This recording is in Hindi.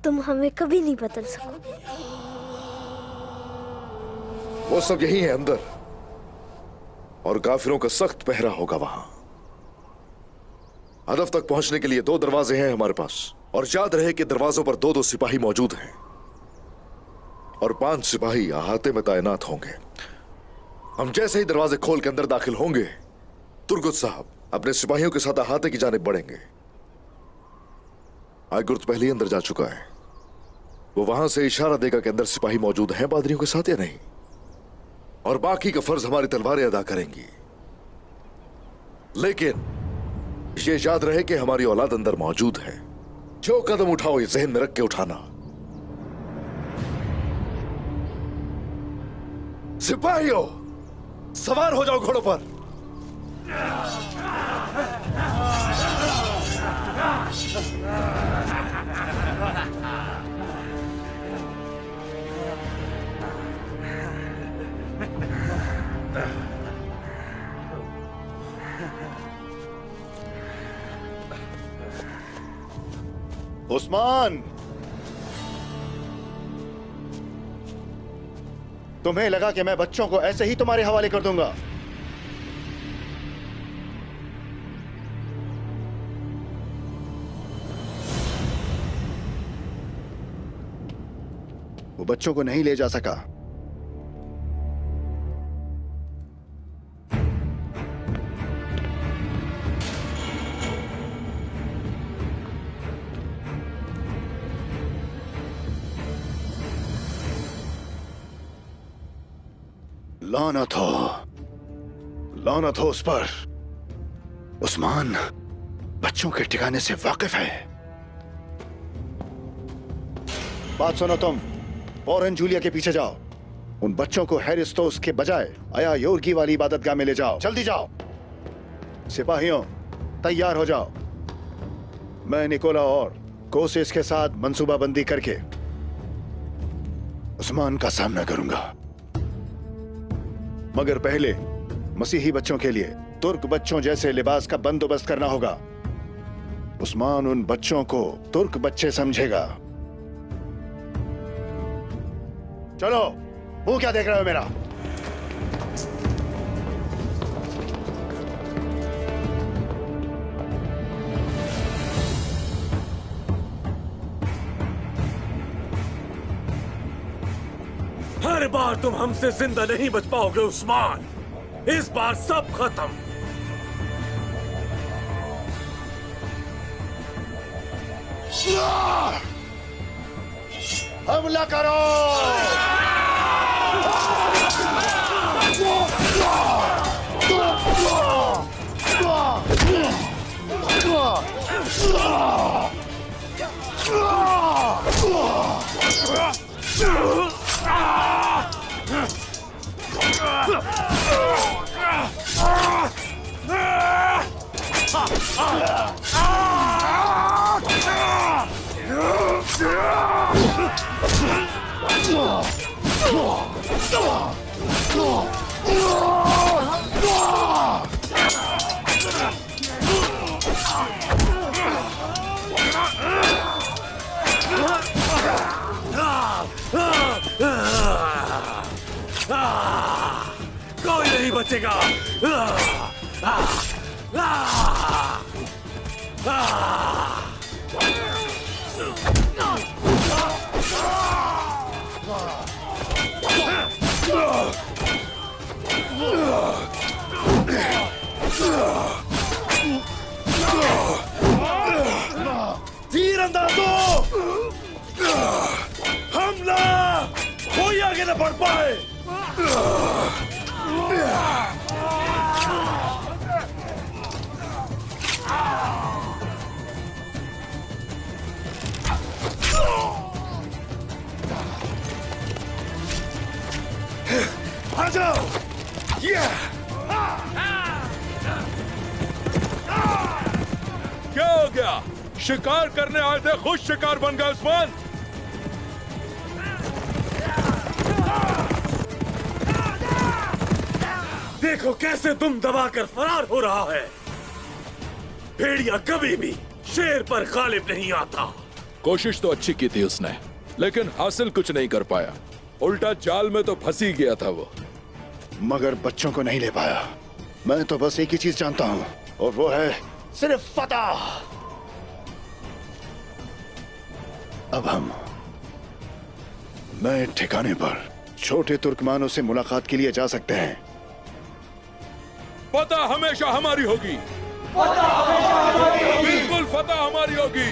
तुम हमें कभी नहीं बदल सकोगे। वो सब यही है अंदर, और काफिरों का सख्त पहरा होगा वहां। हदफ तक पहुंचने के लिए 2 दरवाजे हैं हमारे पास, और याद रहे कि दरवाजों पर 2-2 सिपाही मौजूद हैं, और 5 सिपाही अहाते में तैनात होंगे। हम जैसे ही दरवाजे खोल के अंदर दाखिल होंगे, तुर्गुत साहब अपने सिपाहियों के साथ अहाते की जानिब बढ़ेंगे। आयगुर्त पहले ही अंदर जा चुका है, वो वहां से इशारा देगा कि अंदर सिपाही मौजूद हैं पादरियों के साथ या नहीं, और बाकी का फर्ज हमारी तलवारें अदा करेंगी। लेकिन ये याद रहे कि हमारी औलाद अंदर मौजूद है। जो कदम उठाओ ये जहन में रख के उठाना। सिपाहियों, सवार हो जाओ घोड़ों पर। उस्मान, तुम्हें लगा कि मैं बच्चों को ऐसे ही तुम्हारे हवाले कर दूंगा? वो बच्चों को नहीं ले जा सका। लानत हो उस पर। उस्मान बच्चों के ठिकाने से वाकिफ है। बात सुनो, तुम फौरन जूलिया के पीछे जाओ। उन बच्चों को हेरिस्टोस के बजाय आया योर्गी वाली इबादतगाह में ले जाओ। जल्दी जाओ। सिपाहियों, तैयार हो जाओ। मैं निकोला और कोसिस के साथ मंसूबाबंदी करके उस्मान का सामना करूंगा, मगर पहले मसीही बच्चों के लिए तुर्क बच्चों जैसे लिबास का बंदोबस्त करना होगा। उस्मान उन बच्चों को तुर्क बच्चे समझेगा। चलो, मुंह क्या देख रहे हो मेरा? हर बार तुम हमसे जिंदा नहीं बच पाओगे उस्मान। इस बार सब खत्म। हमला करो! कोई नहीं बचेगा। तीरंदाजों, हमला! कोई आगे न बढ़ पाए। आ जाओ। क्या हो गया? शिकार करने आए थे, खुद शिकार बन गए उस्मान। देखो कैसे तुम दबाकर फरार हो रहा है। भेड़िया कभी भी शेर पर गालिब नहीं आता। कोशिश तो अच्छी की थी उसने, लेकिन हासिल कुछ नहीं कर पाया। उल्टा जाल में तो फंसी गया था वो। मगर बच्चों को नहीं ले पाया। मैं तो बस एक ही चीज जानता हूं, और वो है सिर्फ फतह। अब हम नए ठिकाने पर छोटे तुर्कमानों से मुलाकात के लिए जा सकते हैं। फतह हमेशा हमारी होगी। बिल्कुल फतह हमारी होगी।